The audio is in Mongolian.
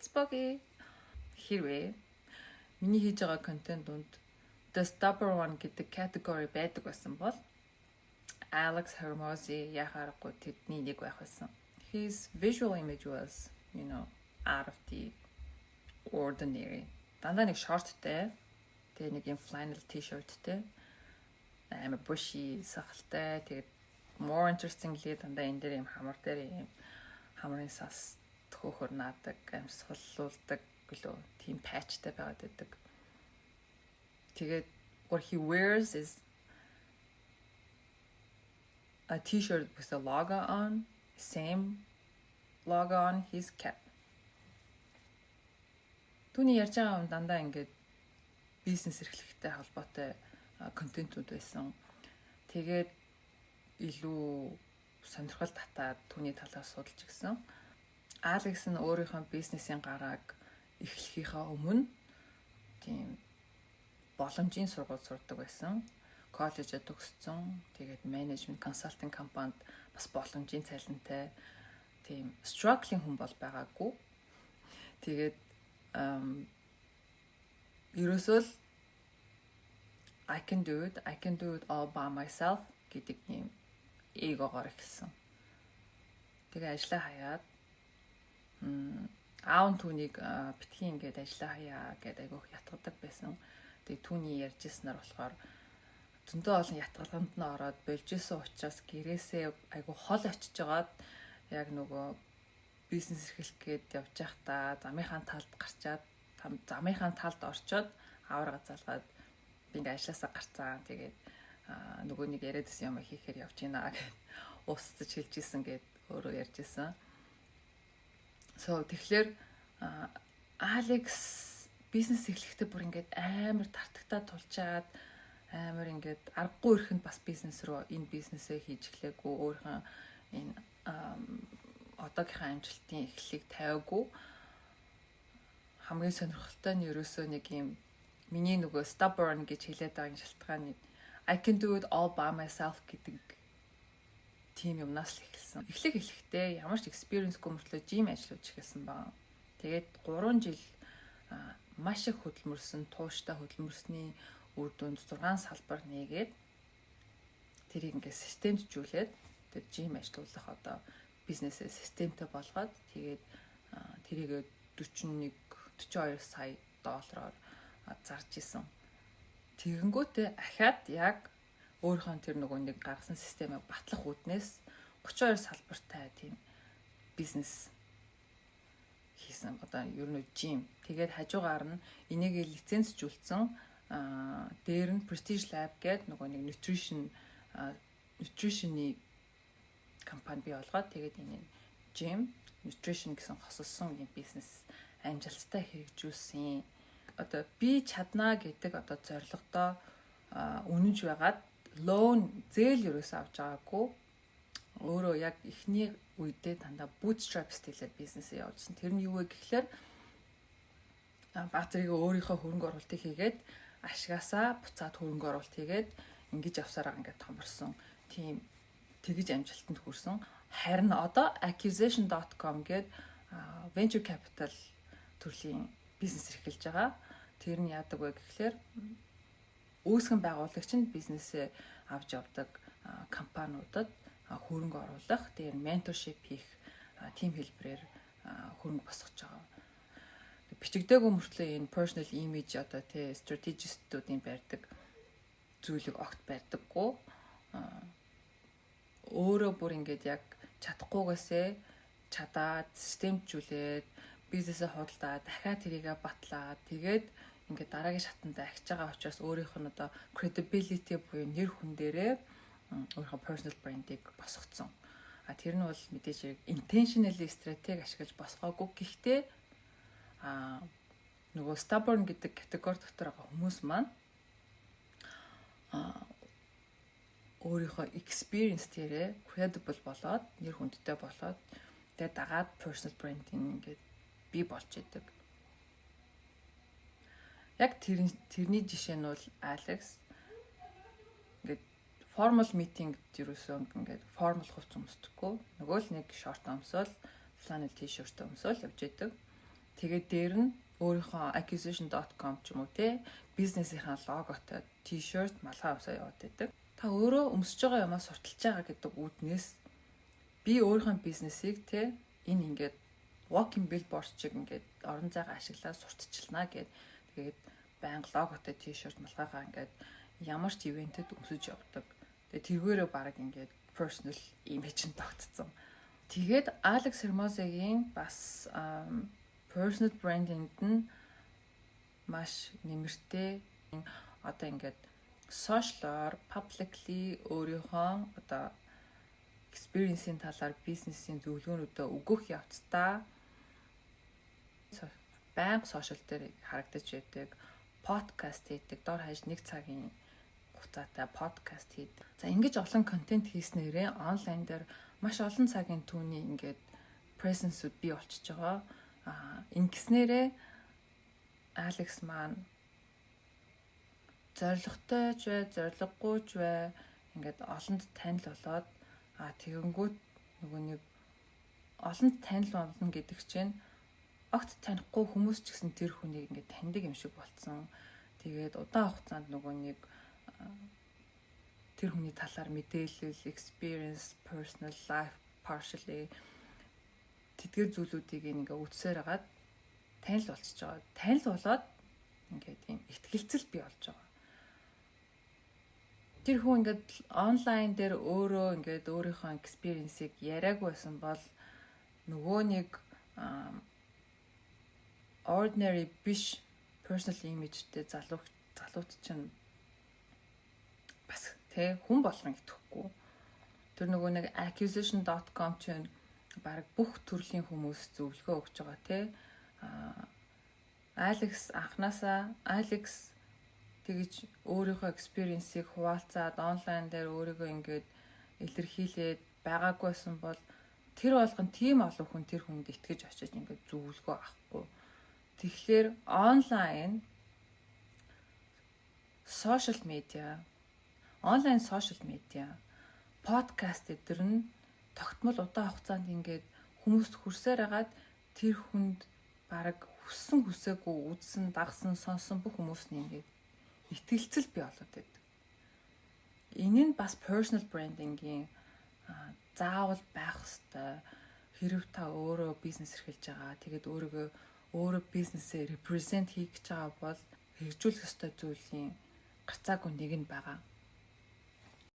It's Boggy. Хэрвээ миний хийж байгаа контент донд The Stubborn One гэдэг category байдаг байсан бол Alex Hormozi яхаарахгүй тэдний нэг байх байсан. His visual image was, out of the ordinary. Дандаа нэг shortтэй, тэгээ нэг юм flannel t-shirtтэй, амар bushy сахалтай, тэгээд more interestingly дандаа энэ дээр юм хамар дээр юм хамрын сас төхөөр наадаг, амьсгалуулдаг гэлөө тийм patchтай байгаад байдаг. Тэгээд what he wears is a t-shirt with a logo on, same logo on his cap. Түүний ярьж байгаа юм дандаа ингээд бизнес эрхлэлтэй холбоотой контентууд байсан. Тэгээд илүү сонирхол татаад түүний талаар судалж гисэн. Алекс нь өөрийнхөө бизнесийн гарааг эхлэхийнхаа өмнө тийм боломжийн сургууль сурдаг байсан. Коллежид төгссөн. Тэгээд менежмент консалтинг компанид бас боломжийн цалинтай тийм struggling хүн бол байгаагүй. Тэгээд ерөөсөө I can do it all by myself гэдэг юм эгогоор эхэлсэн. Тэгээ ажиллаа хаяад аав түүнийг битгий ингээд ажиллаа хаяа гэдэг айгүйх ятгадаг байсан. Тэгээ түүний ярьжсэнаар болохоор зөндөө олон ятгалганд нь ороод болжсэн учраас гэрээсээ айгүй хол очиж жагаад яг нөгөө бизнес эрхлэх гээд явж байхдаа замынхаа талд гарчаад замынхаа талд орчоод аваар газаалгаад би ингээ ажилласаа гарцаа. Тэгээд нөгөө нэг яриадсэн юм хийхээр явж гинэ гэд ууцж хэлжсэн гэд өөрөө ярьжсэн. So тэгэхээр Алекс бизнес эхлэхдээ бүр ингээд амар тартагтаа тулчаад амар ингээд аргагүй ирэхэнд бас бизнес рүү энэ бизнесээ хийж эхлэегүй өөрийнхөө энэ одоогийнхаа амжилтын эхлэлийг тавиагүй. Хамгийн сонирхолтой нь ерөөсөө нэг юм миний нөгөө stubborn гэж хэлээд байгаа шалтгаан I can do it all by myself гэдэг тийм юмнаас л эхэлсэн. Эхлэхдээ ямар ч experience-гүй мөртлөө gym ажиллаж эхэлсэн баг. Тэгээд 3 жил маш их хөдөлмөрсөн, тууштай хөдөлмөрсний үр дүнд 6 салбар нээгээд тэрийг ингээд системжүүлээд тэр gym ажиллах одоо бизнесээ системтэй болгоод тэгээд тэрийг 42 сая доллараар зарж исэн. Тэгэнгүүтээ ахаад яг өөрийнхөө тэр нөгөө нэг гаргасан системийг батлах үүднээс 32 салбартай тийм бизнес хийсэн. Одоо ер нь gym. Тэгээд хажуугаар нь энийг лицензжүүлсэн дээр нь Prestige Lab гэдэг нөгөө нэг nutrition-ы компани бий болгоод тэгээд энэ gym, nutrition гэсэн хосолсон юм бизнес амжилттай хэрэгжүүлсэн. Одоо би чаднаа гэдэг одоо зорилгодоо үнэнж байгаад loan зээл ерөөсөө авч байгаагүй. Өөрөө яг эхний үедээ дандаа bootstrap стилээр бизнесээ явуулсан. Тэр нь юу вэ гэхлээр баг зэрэг өөрийнхөө хөрөнгө оруулалтыг хийгээд ашгаасаа буцаад хөрөнгө оруулалт хийгээд ингэж явсараа ингээд томорсон. Тийм тэгж амжилтанд хүрсэн. Харин одоо accusation.com гэдэг venture capital төрлийн бизнес эрхэлж байгаа. Тэр нь яадаг вэ гэхлээр үүсгэн байгуулагч нь бизнесээ авч явдаг компаниудад хөрөнгө оруулах, дээр менторшип хийх тийм хэлбэрээр хөрөнгө босгож байгаа. Бичигдээгүй мөртлөө энэ personal image одоо тий strategist-уудын барьдаг зүйлийг огт барьдаггүй. Өөрөө бүр ингээд яг чадахгүйгээсээ чадаад системжүүлээд бизнесээ худалдаад дахиад тэрийгэ батлаад тэгээд ингээд дараагийн шатанд ахиж байгаа учраас өөрийнх нь одоо credibility буюу нэр хүн дээрээ өөрийнхөө personal brand-ийг босгоцсон. Тэр нь бол мэдээж intentionally стратеги ашиглаж босгоогүй. Гэхдээ нөгөө stubborn гэдэг категори дотор байгаа хүмүүс маань өөрийнхөө experience дээрээ credible болоод нэр хүндтэй болоод тэгээд дагаад personal brand-ing ингээд бий болж идэг. Яг тэрний жишээ нь бол Алекс ингээд formal meeting ерөөсөө ингээд formal хувцас өмсдөггүй. Нөгөө л нэг short өмсөөл, flannel t-shirt өмсөөл явж идэг. Тэгээд дээр нь өөрийнхөө acquisition.com ч юм уу те бизнесийнхаа логотой t-shirt малгай авсаа яваад байдаг. Та өөрөө өмсөж байгаа юмаа сурталж байгаа гэдэг үүднээс би өөрийнхөө бизнесийг те энэ ингээд walking billboard шиг ингээд орон зайгаа ашиглаад сурталчилнаа гэд. Тэгээд байнга логотой t-shirt малгайгаа ингээд ямар ч ивентэд өмсөж явдаг. Тэгээд тэргээрээ баг ингээд personal image нь тогтцсон. Тэгээд Алекс Хермозегийн бас personal branding-д нь маш нэмэртэй одоо ингээд social-оор publicly өөрийнхөө одоо experience-ийн талаар бизнесийн зөвлөгөөнүүдөө өгөх явцдаа байнга social дээр харагдаж байдаг, подкаст хийдэг, дор хаяж 1 цагийн хугацаатай подкаст хийдэг. За ингэж олон контент хийснээрээ онлайн дээр маш олон цагийн түүний ингээд presence-үүд бий болчихж байгаа. Ингэснээрээ Алекс маань зоригтой ч бай, зориггүй ч бай ингээд олонд танил болоод тэгэнгүүт нөгөө нэг олонд танил болно гэдэг чинь огт танихгүй хүмүүс ч гэсэн тэр хүнийг ингээд таньдаг юм шиг болцсон. Тэгээд удаан хугацаанд нөгөө нэг тэр хүний талаар мэдээлэл, experience, personal life, partially тэдгээр зүйлүүдийг ингээ үтсээр хагаад танил болчихж байгаа. Танил болоод ингээд ийм ихтгэлцэл бий болж байгаа. Тэр хүн ингээд онлайн дээр өөрөө ингээд өөрийнхөө experience-ийг яриаггүй байсан бол нөгөө нэг ordinary биш personal image-тэй залууд чинь бас тэ хүн болгон итгэхгүй. Тэр нөгөө нэг acquisition.com чинь баг бүх төрлийн хүмүүс зөвлөгөө өгч байгаа тэ. Алекс анханасаа Алекс тэгж өөрийнхөө experience-ийг хуваалцаад онлайн дээр өөрийгөө ингээд илэрхийлээд байгаагүйсэн бол тэр болгон тийм олон хүн тэр хүнд итгэж очиж ингээд зөвлөгөө авахгүй. Тэгэхээр онлайн social media, подкаст эдгээр нь тогтмол удаан хугацаанд ингээд хүмүүст хүрсээр хагаад тэр хүнд баг хүссэн хүсээгүй үзсэн, дагсан, сонссон бүх хүмүүс нь ингээд итгэлцэл бий болоод байдаг. Энэ нь бас personal branding-ийн заавал байх ёстой. Хэрв та өөрөө бизнес эрхэлж байгаа, тэгээд өөрөө бизнесээ represent хийх гэж байгаа бол хэрэгжүүлэх ёстой зүйлийн гарцаагүй нэг нь байгаа.